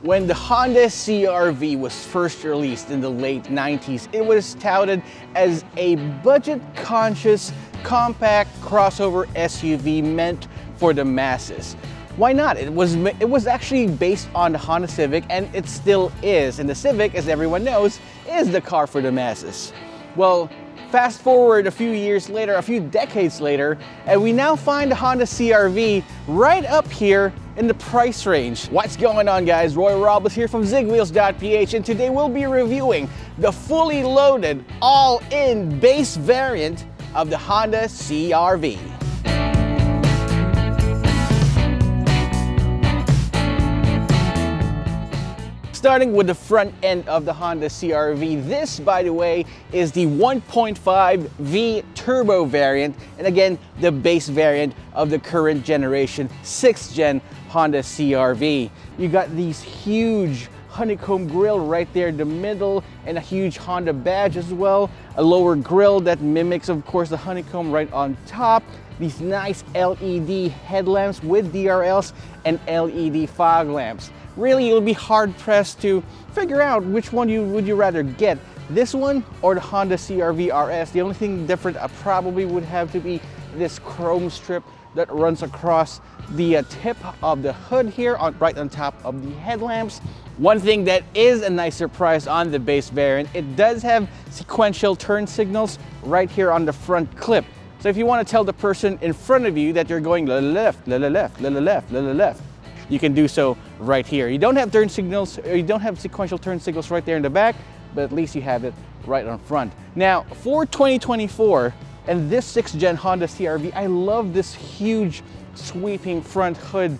When the Honda CR-V was first released in the late 90s, it was touted as a budget-conscious, compact crossover SUV meant for the masses. Why not? It was actually based on the Honda Civic, and it still is. And the Civic, as everyone knows, is the car for the masses. Well, fast forward a few years later, a few decades later, and we now find the Honda CR-V right up here in the price range. What's going on, guys? Roy Robles here from Zigwheels.Ph, and today we'll be reviewing the fully loaded, all-in base variant of the Honda CR-V. Starting with the front end of the Honda CR-V, this, by the way, is the 1.5 V turbo variant, and again, the base variant of the current generation 6th gen Honda CR-V. You got these huge honeycomb grille right there in the middle, and a huge Honda badge as well. A lower grille that mimics, of course, the honeycomb right on top. These nice LED headlamps with DRLs and LED fog lamps. Really, you'll be hard-pressed to figure out which one would you rather get, this one or the Honda CR-V RS. The only thing different probably would have to be this chrome strip that runs across the tip of the hood here, right on top of the headlamps. One thing that is a nice surprise on the base variant, it does have sequential turn signals right here on the front clip. So if you want to tell the person in front of you that you're going to the left, to the left, to the left, to the left, you can do so right here. You don't have turn signals, or you don't have sequential turn signals right there in the back, but at least you have it right on front. Now, for 2024 and this 6th gen Honda CR-V, I love this huge sweeping front hood.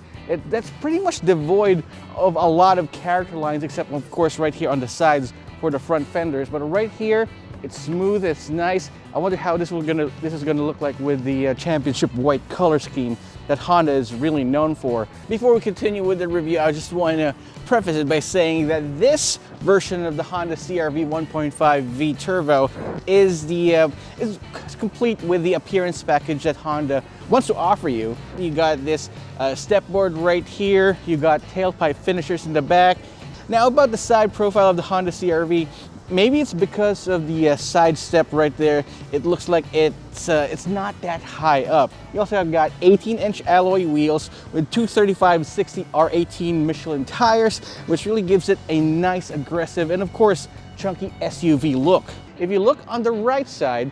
That's pretty much devoid of a lot of character lines, except of course right here on the sides for the front fenders. But right here, it's smooth, it's nice. I wonder how this is gonna look like with the championship white color scheme that Honda is really known for. Before we continue with the review, I just want to preface it by saying that this version of the Honda CR-V 1.5 V Turbo is complete with the appearance package that Honda wants to offer you. You got this stepboard right here. You got tailpipe finishers in the back. Now, about the side profile of the Honda CR-V, maybe it's because of the side step right there. It looks like it's not that high up. You also have got 18-inch alloy wheels with 235/60 R18 Michelin tires, which really gives it a nice, aggressive, and of course, chunky SUV look. If you look on the right side,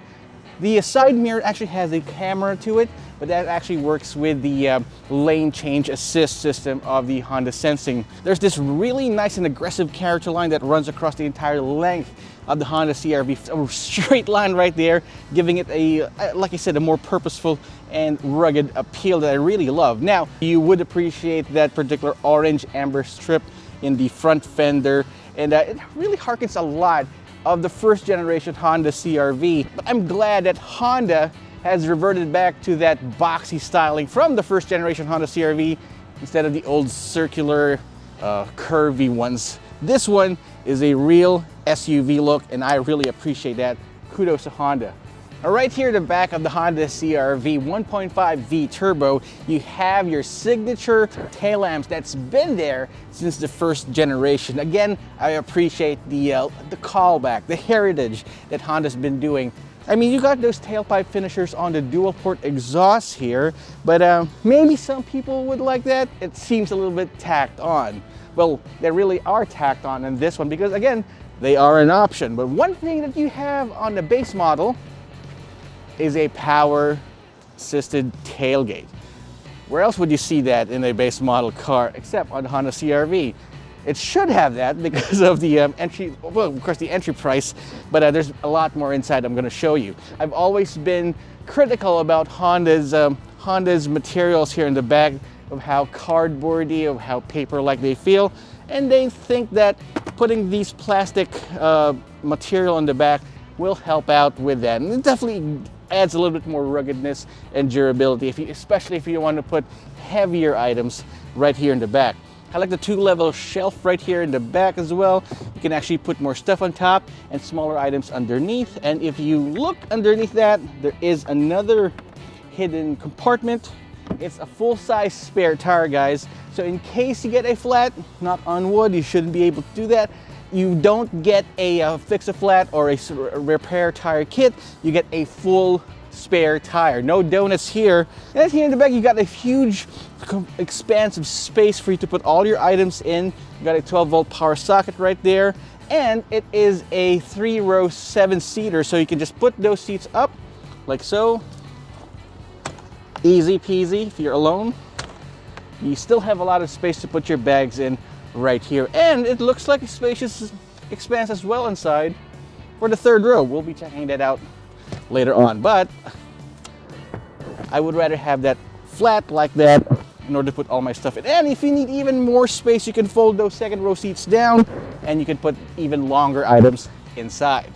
the side mirror actually has a camera to it, but that actually works with the lane change assist system of the Honda Sensing. There's this really nice and aggressive character line that runs across the entire length of the Honda CR-V. A straight line right there, giving it like I said, a more purposeful and rugged appeal that I really love. Now, you would appreciate that particular orange amber strip in the front fender, and it really harkens a lot of the first generation Honda CR-V. But I'm glad that Honda has reverted back to that boxy styling from the first generation Honda CR-V instead of the old circular, curvy ones. This one is a real SUV look, and I really appreciate that. Kudos to Honda. Right here at the back of the Honda CR-V 1.5 V Turbo, you have your signature tail lamps that's been there since the first generation. Again, I appreciate the callback, the heritage that Honda's been doing. I mean, you got those tailpipe finishers on the dual port exhaust here, but maybe some people would like that. It seems a little bit tacked on. Well, they really are tacked on in this one because, again, they are an option. But one thing that you have on the base model is a power-assisted tailgate. Where else would you see that in a base model car except on the Honda CR-V? It should have that because of the entry price, but there's a lot more inside I'm going to show you. I've always been critical about Honda's materials here in the back, of how cardboardy, of how paper-like they feel, and they think that putting these plastic material in the back will help out with that. And it definitely adds a little bit more ruggedness and durability, especially if you want to put heavier items right here in the back. I like the two-level shelf right here in the back as well. You can actually put more stuff on top and smaller items underneath. And if you look underneath that, there is another hidden compartment it's a full-size spare tire, guys. So in case you get a flat, knock on wood, you shouldn't be able to do that. You don't get a fix-a-flat or a repair tire kit. You get a full spare tire. No donuts here. And here in the back, you got a huge expansive space for you to put all your items in. You got a 12-volt power socket right there. And it is a 3-row 7-seater, so you can just put those seats up like so. Easy peasy if you're alone. You still have a lot of space to put your bags in right here. And it looks like a spacious expanse as well inside for the 3rd row. We'll be checking that out later on, but I would rather have that flat like that in order to put all my stuff in. And if you need even more space, you can fold those 2nd row seats down and you can put even longer items inside.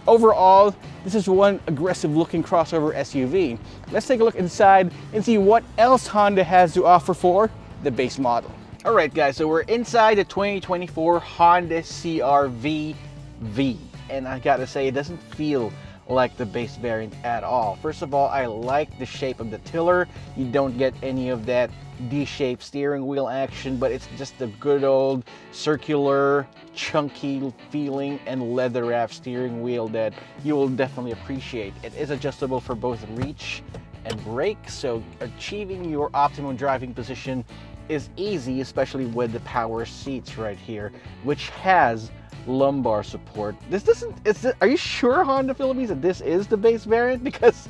Overall, this is one aggressive looking crossover SUV. Let's take a look inside and see what else Honda has to offer for the base model. All right, guys, so we're inside the 2024 Honda CR-V V. And I gotta say, it doesn't feel like the base variant at all. First of all, I like the shape of the tiller. You don't get any of that D-shaped steering wheel action, but it's just the good old circular, chunky feeling and leather wrap steering wheel that you will definitely appreciate. It is adjustable for both reach and brake, so achieving your optimum driving position is easy, especially with the power seats right here, which has lumbar support. Are you sure, Honda Philippines, that this is the base variant? Because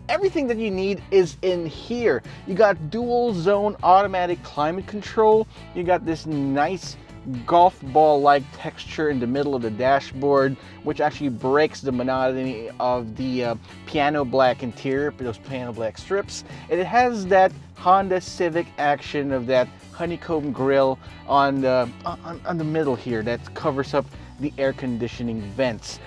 everything that you need is in here. You got dual zone automatic climate control. You got this nice golf ball like texture in the middle of the dashboard, which actually breaks the monotony of the piano black interior, those piano black strips. And it has that Honda Civic action of that honeycomb grille on the middle here that covers up the air conditioning vents,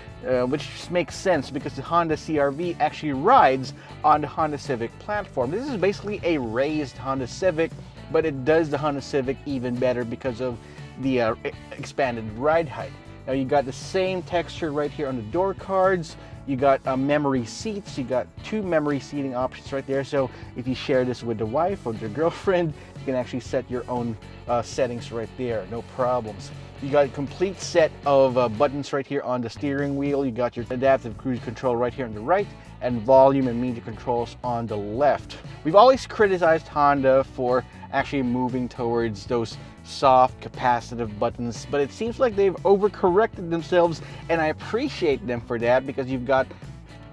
which makes sense because the Honda CR-V actually rides on the Honda Civic platform. This is basically a raised Honda Civic, but it does the Honda Civic even better because of the expanded ride height. Now you got the same texture right here on the door cards. You got memory seats. You got 2 memory seating options right there. So if you share this with the wife or your girlfriend, you can actually set your own settings right there. No problems. You got a complete set of buttons right here on the steering wheel. You got your adaptive cruise control right here on the right and volume and media controls on the left. We've always criticized Honda for actually moving towards those soft capacitive buttons, but it seems like they've overcorrected themselves, and I appreciate them for that because you've got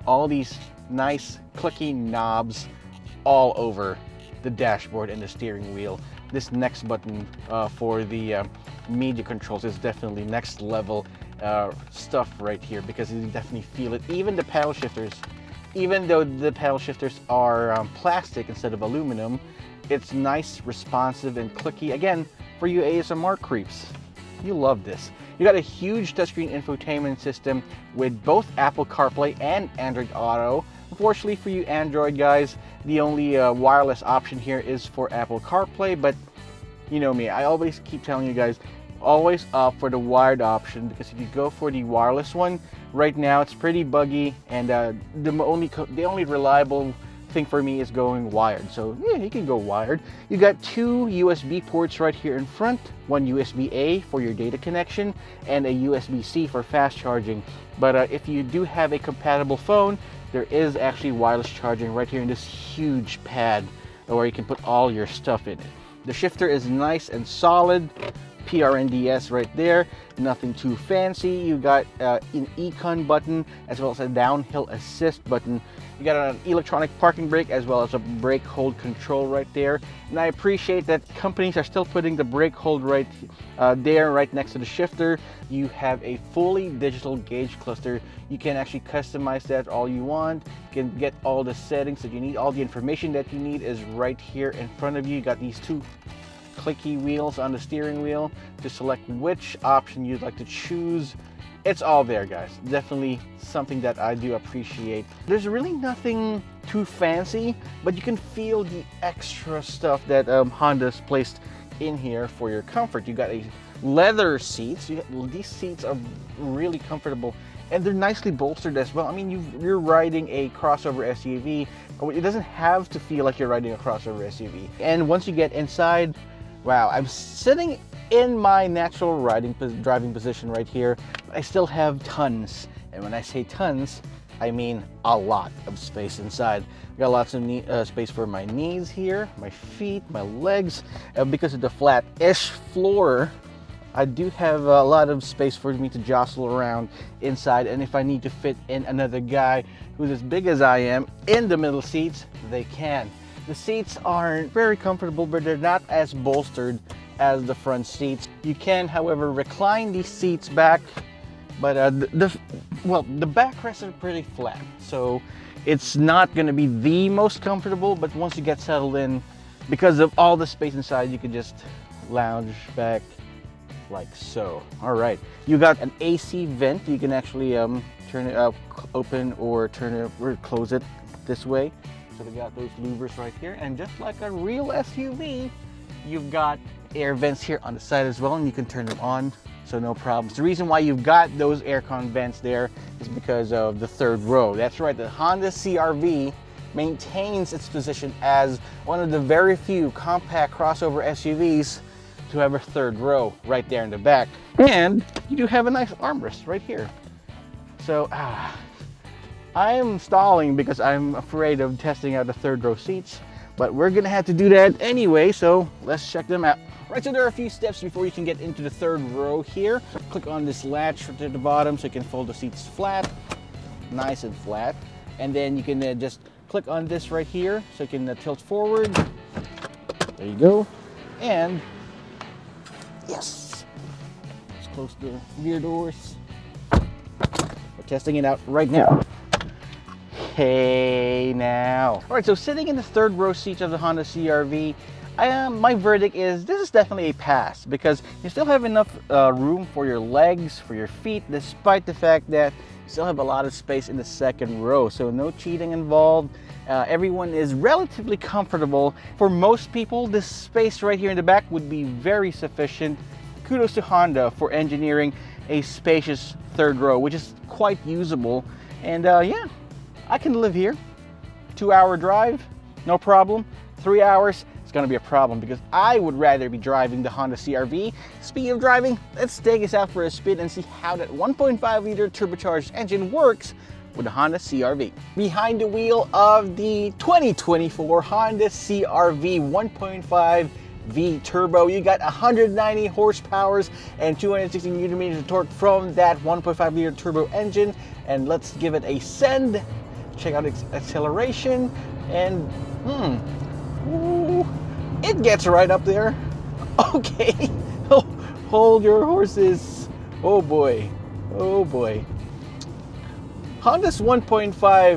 all these nice clicky knobs all over the dashboard and the steering wheel. This next button for the media controls is definitely next level stuff right here because you definitely feel it. Even the paddle shifters, even though the paddle shifters are plastic instead of aluminum, it's nice, responsive, and clicky. Again, for you ASMR creeps, you love this. You got a huge touchscreen infotainment system with both Apple CarPlay and Android Auto. Unfortunately for you Android guys, the only wireless option here is for Apple CarPlay, but you know me, I always keep telling you guys, always opt for the wired option, because if you go for the wireless one, right now it's pretty buggy, and the only reliable thing for me is going wired. So yeah, you can go wired. You got 2 USB ports right here in front, one USB-A for your data connection and a USB-C for fast charging. But if you do have a compatible phone, there is actually wireless charging right here in this huge pad where you can put all your stuff in it. The shifter is nice and solid. PRNDS right there, nothing too fancy. You got an econ button as well as a downhill assist button. You got an electronic parking brake as well as a brake hold control right there. And I appreciate that companies are still putting the brake hold right there, right next to the shifter. You have a fully digital gauge cluster. You can actually customize that all you want. You can get all the settings that you need. All the information that you need is right here in front of you. You got these 2 clicky wheels on the steering wheel to select which option you'd like to choose. It's all there, guys. Definitely something that I do appreciate. There's really nothing too fancy, but you can feel the extra stuff that Honda's placed in here for your comfort. You got a leather seats. These seats are really comfortable and they're nicely bolstered as well. I mean, you're riding a crossover SUV. It doesn't have to feel like you're riding a crossover SUV. And once you get inside, wow, I'm sitting in my natural driving position right here, but I still have tons. And when I say tons, I mean a lot of space inside. I got lots of space for my knees here, my feet, my legs. Because of the flat-ish floor, I do have a lot of space for me to jostle around inside. And if I need to fit in another guy who's as big as I am in the middle seats, they can. The seats aren't very comfortable, but they're not as bolstered as the front seats. You can, however, recline these seats back, but the backrests are pretty flat, so it's not going to be the most comfortable. But once you get settled in, because of all the space inside, you can just lounge back like so. All right, you got an AC vent. You can actually turn it open or turn it or close it this way. So we got those louvers right here, and just like a real SUV, you've got air vents here on the side as well, and you can turn them on, so no problems. The reason why you've got those aircon vents there is because of the third row. That's right, the Honda CR-V maintains its position as one of the very few compact crossover SUVs to have a third row right there in the back. And you do have a nice armrest right here. So I'm stalling because I'm afraid of testing out the third row seats, but we're gonna have to do that anyway, so let's check them out. Right, so there are a few steps before you can get into the third row here. Click on this latch to the bottom so you can fold the seats flat, nice and flat. And then you can just click on this right here so you can tilt forward. There you go. And yes, let's close the rear doors. We're testing it out right now. Hey now. All right, so sitting in the third row seat of the Honda CR-V, my verdict is this is definitely a pass, because you still have enough room for your legs, for your feet, despite the fact that you still have a lot of space in the second row. So no cheating involved. Everyone is relatively comfortable. For most people, this space right here in the back would be very sufficient. Kudos to Honda for engineering a spacious third row, which is quite usable. And yeah, I can live here. 2-hour drive, no problem. 3 hours, it's gonna be a problem because I would rather be driving the Honda CR-V. Speaking of driving, let's take us out for a spin and see how that 1.5 liter turbocharged engine works with the Honda CR-V. Behind the wheel of the 2024 Honda CR-V 1.5 V Turbo, you got 190 horsepower and 260 Newton meters of torque from that 1.5 liter turbo engine. And let's give it a send. Check out its acceleration, and ooh, it gets right up there. Okay, hold your horses. Oh boy, oh boy. Honda's 1.5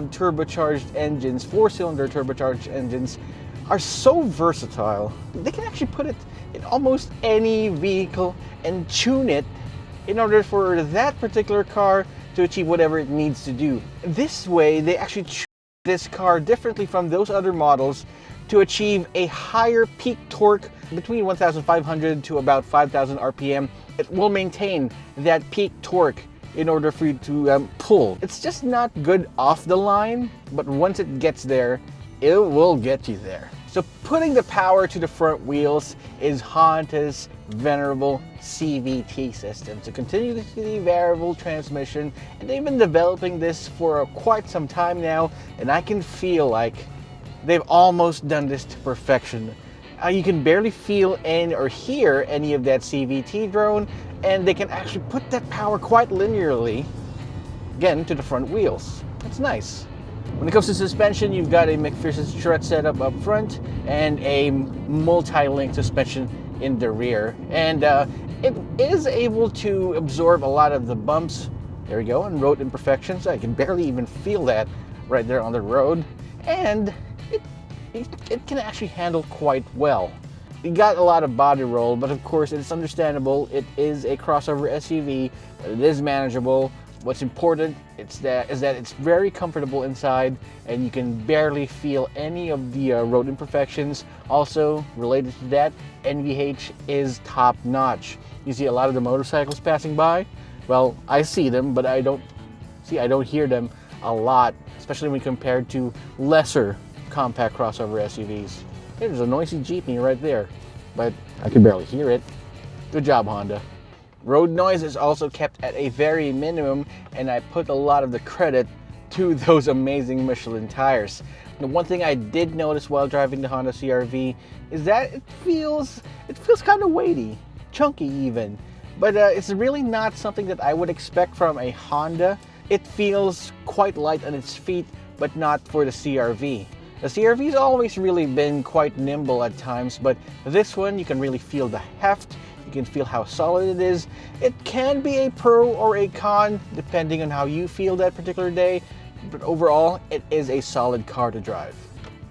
turbocharged engines, 4-cylinder turbocharged engines, are so versatile. They can actually put it in almost any vehicle and tune it in order for that particular car to achieve whatever it needs to do. This way, they actually tune this car differently from those other models to achieve a higher peak torque between 1,500 to about 5,000 RPM. It will maintain that peak torque in order for you to pull. It's just not good off the line, but once it gets there, it will get you there. So putting the power to the front wheels is Honda's venerable CVT system. So continuously variable transmission, and they've been developing this for quite some time now, and I can feel like they've almost done this to perfection. You can barely feel or hear any of that CVT drone, and they can actually put that power quite linearly, again, to the front wheels. That's nice. When it comes to suspension, you've got a McPherson strut setup up front and a multi-link suspension in the rear. And it is able to absorb a lot of the bumps, there we go, and road imperfections. I can barely even feel that right there on the road. And it can actually handle quite well. You got a lot of body roll, but of course it's understandable. It is a crossover SUV, but it is manageable. What's important is that it's very comfortable inside, and you can barely feel any of the road imperfections. Also, related to that, NVH is top-notch. You see a lot of the motorcycles passing by. Well, I see them, but I don't See, I don't hear them a lot, especially when compared to lesser compact crossover SUVs. Hey, there's a noisy jeepney right there, but I can barely hear it. Good job, Honda. Road noise is also kept at a very minimum, and I put a lot of the credit to those amazing Michelin tires. The one thing I did notice while driving the Honda CR-V is that it feels kind of weighty, chunky even. But it's really not something that I would expect from a Honda. It feels quite light on its feet, but not for the CR-V. The CR-V's always really been quite nimble at times, but this one you can really feel the heft. You can feel how solid it is. It can be a pro or a con, depending on how you feel that particular day, but overall, it is a solid car to drive.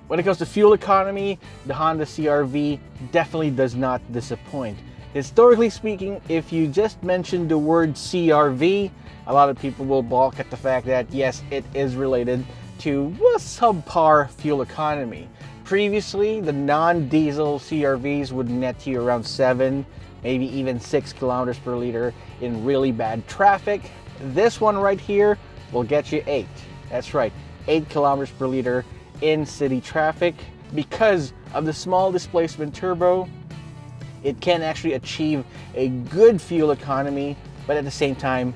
When it comes to fuel economy, the Honda CR-V definitely does not disappoint. Historically speaking, if you just mention the word CR-V, a lot of people will balk at the fact that yes, it is related to subpar fuel economy. Previously, the non-diesel CR-Vs would net you around 7, maybe even 6 kilometers per liter in really bad traffic. This one right here will get you 8. That's right, 8 kilometers per liter in city traffic. Because of the small displacement turbo, it can actually achieve a good fuel economy, but at the same time,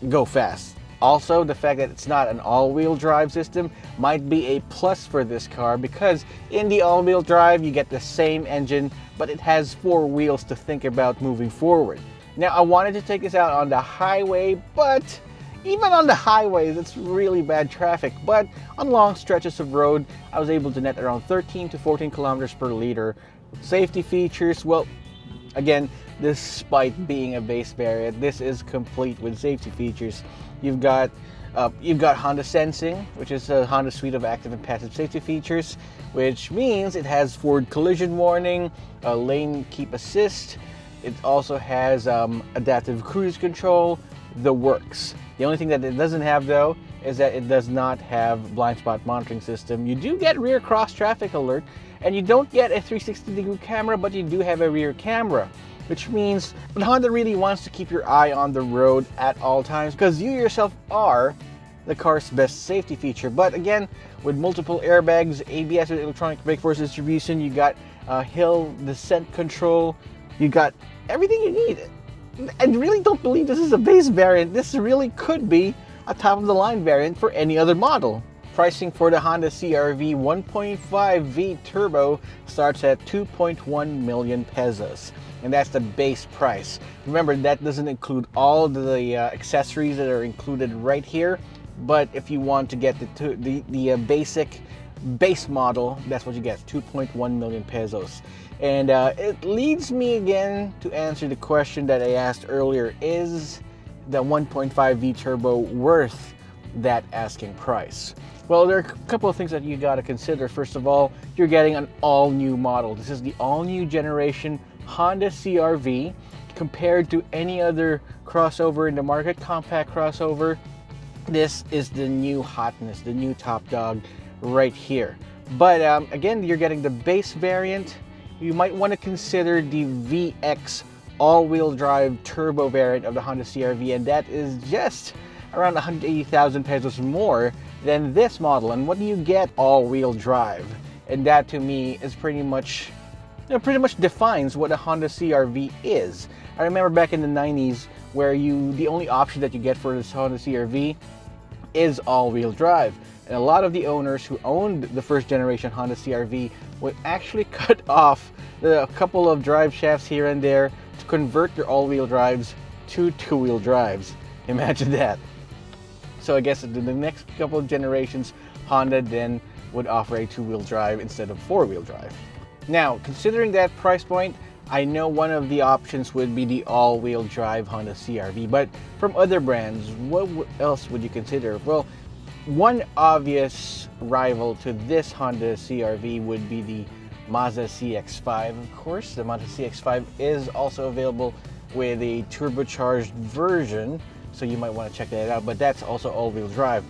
go fast. Also, the fact that it's not an all-wheel drive system might be a plus for this car, because in the all-wheel drive you get the same engine, but it has 4 wheels to think about moving forward. Now, I wanted to take this out on the highway, but even on the highways it's really bad traffic. But on long stretches of road, I was able to net around 13 to 14 kilometers per liter. Safety features, well, again, despite being a base variant, this is complete with safety features. You've got Honda Sensing, which is a Honda suite of active and passive safety features, which means it has forward collision warning, lane keep assist. It also has adaptive cruise control, the works. The only thing that it doesn't have, though, is that it does not have blind spot monitoring system. You do get rear cross traffic alert, and you don't get a 360-degree camera, but you do have a rear camera, which means Honda really wants to keep your eye on the road at all times, because you yourself are the car's best safety feature. But again, with multiple airbags, ABS with electronic brake force distribution, you got hill descent control, you got everything you need. I really don't believe this is a base variant. This really could be a top-of-the-line variant for any other model. Pricing for the Honda CR-V 1.5V Turbo starts at 2.1 million pesos. And that's the base price. Remember, that doesn't include all the accessories that are included right here. But if you want to get the basic base model, that's what you get, 2.1 million pesos. And it leads me again to answer the question that I asked earlier: is the 1.5V Turbo worth that asking price? Well, there are a couple of things that you got to consider. First of all, you're getting an all-new model. This is the all-new generation Honda CR-V. Compared to any other crossover in the market, compact crossover, this is the new hotness, the new top dog right here. But again, you're getting the base variant. You might want to consider the VX all-wheel drive turbo variant of the Honda CR-V, and that is just around 180,000 pesos more than this model. And what do you get all-wheel drive? And that to me is pretty much defines what a Honda CR-V is. I remember back in the 90s where the only option that you get for this Honda CR-V is all-wheel drive. And a lot of the owners who owned the first generation Honda CR-V would actually cut off a couple of drive shafts here and there to convert their all-wheel drives to two-wheel drives. Imagine that. So I guess in the next couple of generations, Honda then would offer a two-wheel drive instead of four-wheel drive. Now, considering that price point, I know one of the options would be the all-wheel drive Honda CR-V, but from other brands, what else would you consider? Well, one obvious rival to this Honda CR-V would be the Mazda CX-5. Of course, the Mazda CX-5 is also available with a turbocharged version, so you might want to check that out, but that's also all-wheel drive.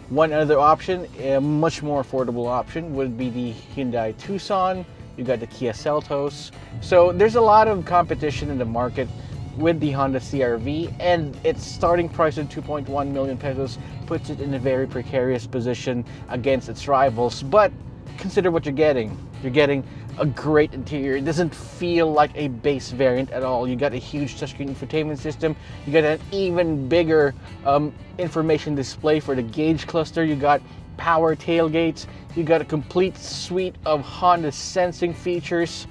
One other option, a much more affordable option, would be the Hyundai Tucson. You got the Kia Seltos. So there's a lot of competition in the market with the Honda CR-V, and its starting price of 2.1 million pesos puts it in a very precarious position against its rivals. But consider what you're getting. You're getting a great interior. It doesn't feel like a base variant at all. You got a huge touchscreen infotainment system. You got an even bigger information display for the gauge cluster. You got power tailgates. You got a complete suite of Honda sensing features.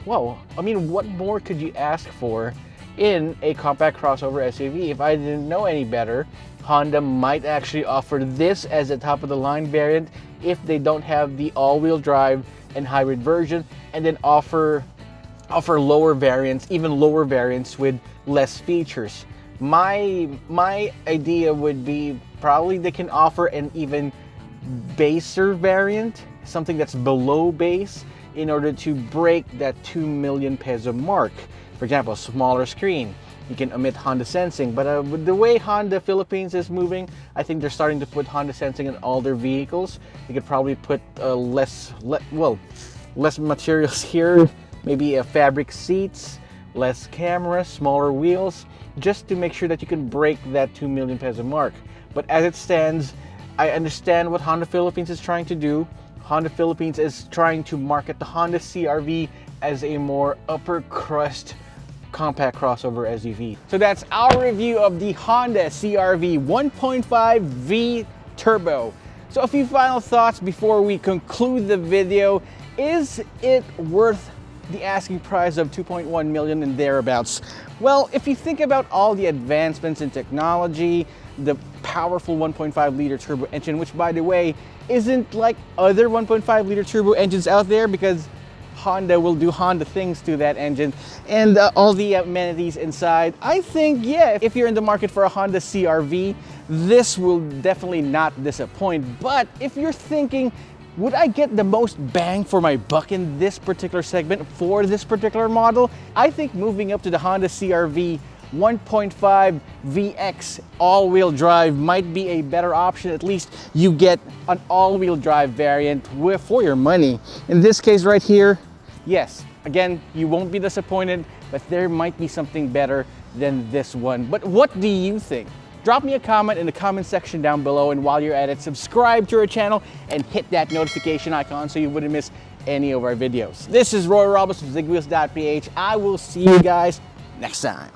Wow, I mean, what more could you ask for in a compact crossover SUV? If I didn't know any better, Honda might actually offer this as a top of the line variant if they don't have the all-wheel drive and hybrid version, and then offer lower variants, even lower variants with less features. My idea would be probably they can offer an even baser variant, something that's below base, in order to break that 2 million peso mark. For example, a smaller screen. You can omit Honda Sensing, but with the way Honda Philippines is moving, I think they're starting to put Honda Sensing in all their vehicles. You could probably put less materials here, maybe fabric seats, less cameras, smaller wheels, just to make sure that you can break that 2 million peso mark. But as it stands, I understand what Honda Philippines is trying to do. Honda Philippines is trying to market the Honda CR-V as a more upper crust compact crossover SUV. So that's our review of the Honda CR-V 1.5 V Turbo. So a few final thoughts before we conclude the video. Is it worth the asking price of 2.1 million and thereabouts? Well, if you think about all the advancements in technology, the powerful 1.5 liter turbo engine, which by the way isn't like other 1.5 liter turbo engines out there, because Honda will do Honda things to that engine, and all the amenities inside, I think, yeah, if you're in the market for a Honda CR-V, this will definitely not disappoint. But if you're thinking, would I get the most bang for my buck in this particular segment for this particular model? I think moving up to the Honda CR-V 1.5 VX all-wheel drive might be a better option. At least you get an all-wheel drive variant for your money. In this case right here, yes, again, you won't be disappointed, but there might be something better than this one. But what do you think? Drop me a comment in the comment section down below, and while you're at it, subscribe to our channel and hit that notification icon so you wouldn't miss any of our videos. This is Roy Robles from Zigwheels.Ph. I will see you guys next time.